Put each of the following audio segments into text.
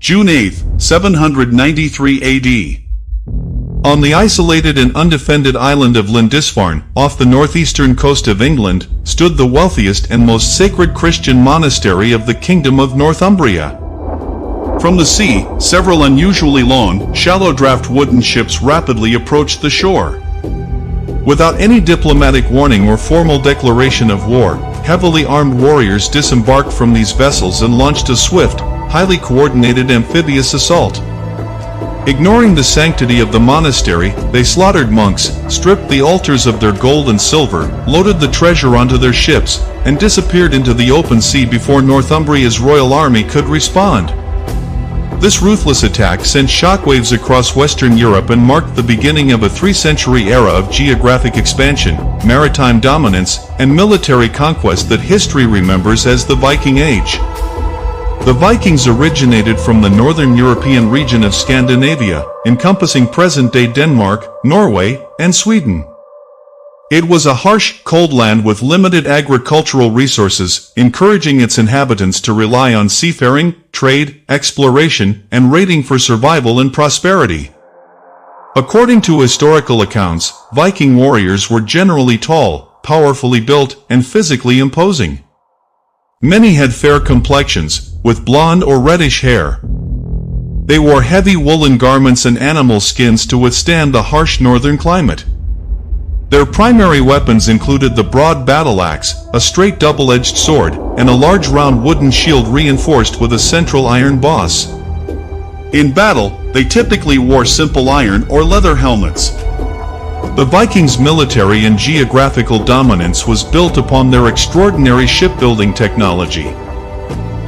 June 8, 793 AD. On the isolated and undefended island of Lindisfarne, off the northeastern coast of England, stood the wealthiest and most sacred Christian monastery of the Kingdom of Northumbria. From the sea, several unusually long, shallow-draft wooden ships rapidly approached the shore. Without any diplomatic warning or formal declaration of war, heavily armed warriors disembarked from these vessels and launched a swift, highly coordinated amphibious assault. Ignoring the sanctity of the monastery, they slaughtered monks, stripped the altars of their gold and silver, loaded the treasure onto their ships, and disappeared into the open sea before Northumbria's royal army could respond. This ruthless attack sent shockwaves across Western Europe and marked the beginning of a 3-century era of geographic expansion, maritime dominance, and military conquest that history remembers as the Viking Age. The Vikings originated from the northern European region of Scandinavia, encompassing present-day Denmark, Norway, and Sweden. It was a harsh, cold land with limited agricultural resources, encouraging its inhabitants to rely on seafaring, trade, exploration, and raiding for survival and prosperity. According to historical accounts, Viking warriors were generally tall, powerfully built, and physically imposing. Many had fair complexions, with blonde or reddish hair. They wore heavy woolen garments and animal skins to withstand the harsh northern climate. Their primary weapons included the broad battle axe, a straight double-edged sword, and a large round wooden shield reinforced with a central iron boss. In battle, they typically wore simple iron or leather helmets. The Vikings' military and geographical dominance was built upon their extraordinary shipbuilding technology.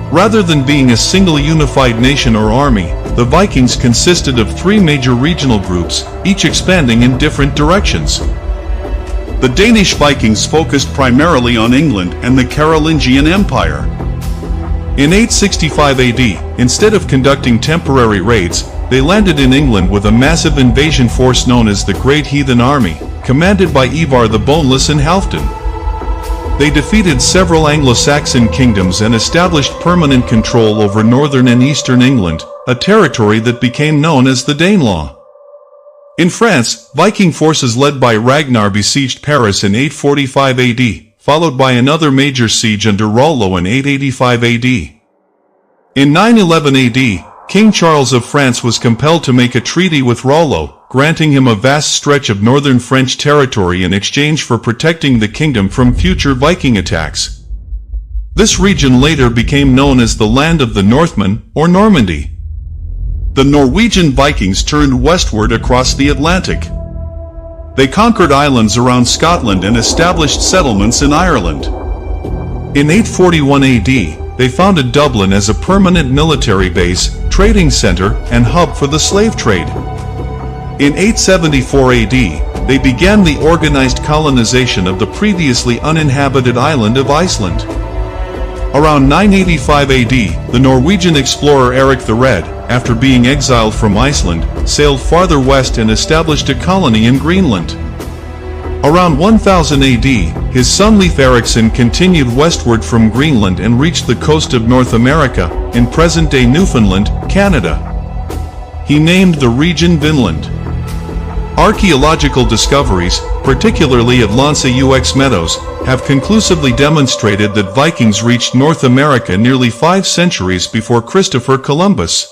Rather than being a single unified nation or army, the Vikings consisted of 3 major regional groups, each expanding in different directions. The Danish Vikings focused primarily on England and the Carolingian Empire. In 865 AD, instead of conducting temporary raids, they landed in England with a massive invasion force known as the Great Heathen Army, commanded by Ivar the Boneless and Halfdan. They defeated several Anglo-Saxon kingdoms and established permanent control over northern and eastern England, a territory that became known as the Danelaw. In France, Viking forces led by Ragnar besieged Paris in 845 AD, followed by another major siege under Rollo in 885 AD. In 911 AD, King Charles of France was compelled to make a treaty with Rollo, granting him a vast stretch of northern French territory in exchange for protecting the kingdom from future Viking attacks. This region later became known as the Land of the Northmen, or Normandy. The Norwegian Vikings turned westward across the Atlantic. They conquered islands around Scotland and established settlements in Ireland. In 841 AD, they founded Dublin as a permanent military base, trading center, and hub for the slave trade. In 874 AD, they began the organized colonization of the previously uninhabited island of Iceland. Around 985 AD, the Norwegian explorer Eric the Red, after being exiled from Iceland, sailed farther west and established a colony in Greenland. Around 1000 AD, his son Leif Erikson continued westward from Greenland and reached the coast of North America, in present-day Newfoundland, Canada. He named the region Vinland. Archaeological discoveries, particularly at Lansa Meadows, have conclusively demonstrated that Vikings reached North America nearly 5 centuries before Christopher Columbus.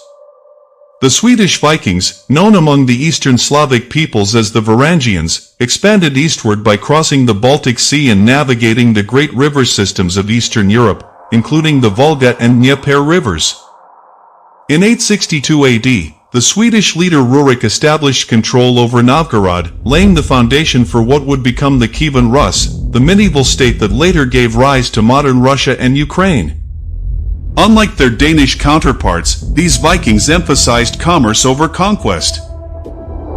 The Swedish Vikings, known among the Eastern Slavic peoples as the Varangians, expanded eastward by crossing the Baltic Sea and navigating the great river systems of Eastern Europe, including the Volga and Dnieper rivers. In 862 AD, the Swedish leader Rurik established control over Novgorod, laying the foundation for what would become the Kievan Rus, the medieval state that later gave rise to modern Russia and Ukraine. Unlike their Danish counterparts, these Vikings emphasized commerce over conquest.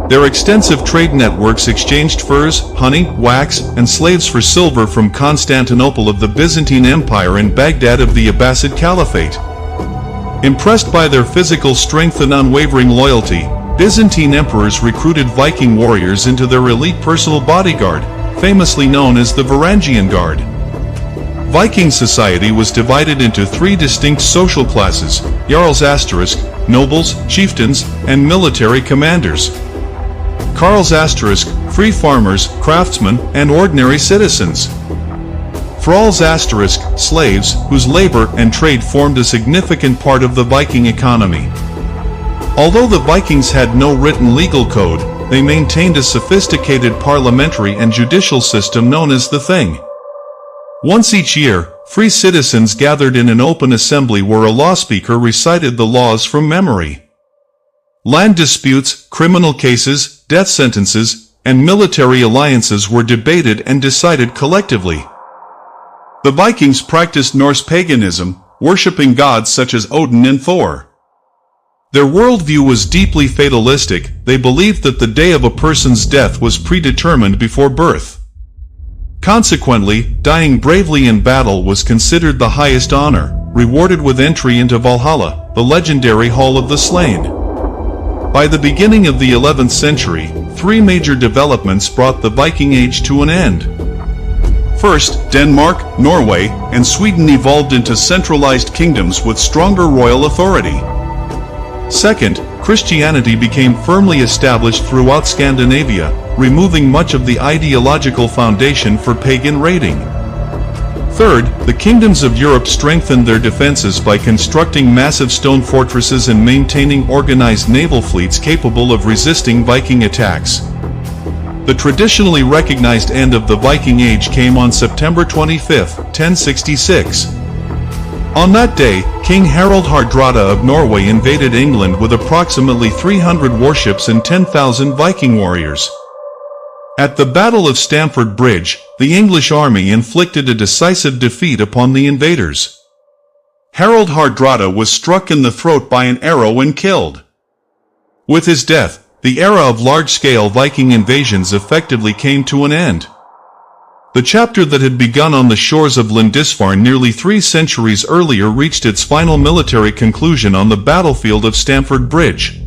Their extensive trade networks exchanged furs, honey, wax, and slaves for silver from Constantinople of the Byzantine Empire and Baghdad of the Abbasid Caliphate. Impressed by their physical strength and unwavering loyalty, Byzantine emperors recruited Viking warriors into their elite personal bodyguard, famously known as the Varangian Guard. Viking society was divided into three distinct social classes: Jarls asterisk, nobles, chieftains, and military commanders. Carls asterisk, free farmers, craftsmen, and ordinary citizens. Thralls asterisk, slaves, whose labor and trade formed a significant part of the Viking economy. Although the Vikings had no written legal code, they maintained a sophisticated parliamentary and judicial system known as the Thing. Once each year, free citizens gathered in an open assembly where a law speaker recited the laws from memory. Land disputes, criminal cases, death sentences, and military alliances were debated and decided collectively. The Vikings practiced Norse paganism, worshipping gods such as Odin and Thor. Their worldview was deeply fatalistic. They believed that the day of a person's death was predetermined before birth. Consequently, dying bravely in battle was considered the highest honor, rewarded with entry into Valhalla, the legendary Hall of the Slain. By the beginning of the 11th century, three major developments brought the Viking Age to an end. First, Denmark, Norway, and Sweden evolved into centralized kingdoms with stronger royal authority. Second, Christianity became firmly established throughout Scandinavia, removing much of the ideological foundation for pagan raiding. Third, the kingdoms of Europe strengthened their defenses by constructing massive stone fortresses and maintaining organized naval fleets capable of resisting Viking attacks. The traditionally recognized end of the Viking Age came on September 25, 1066. On that day, King Harald Hardrada of Norway invaded England with approximately 300 warships and 10,000 Viking warriors. At the Battle of Stamford Bridge, the English army inflicted a decisive defeat upon the invaders. Harald Hardrada was struck in the throat by an arrow and killed. With his death, the era of large-scale Viking invasions effectively came to an end. The chapter that had begun on the shores of Lindisfarne nearly 3 centuries earlier reached its final military conclusion on the battlefield of Stamford Bridge.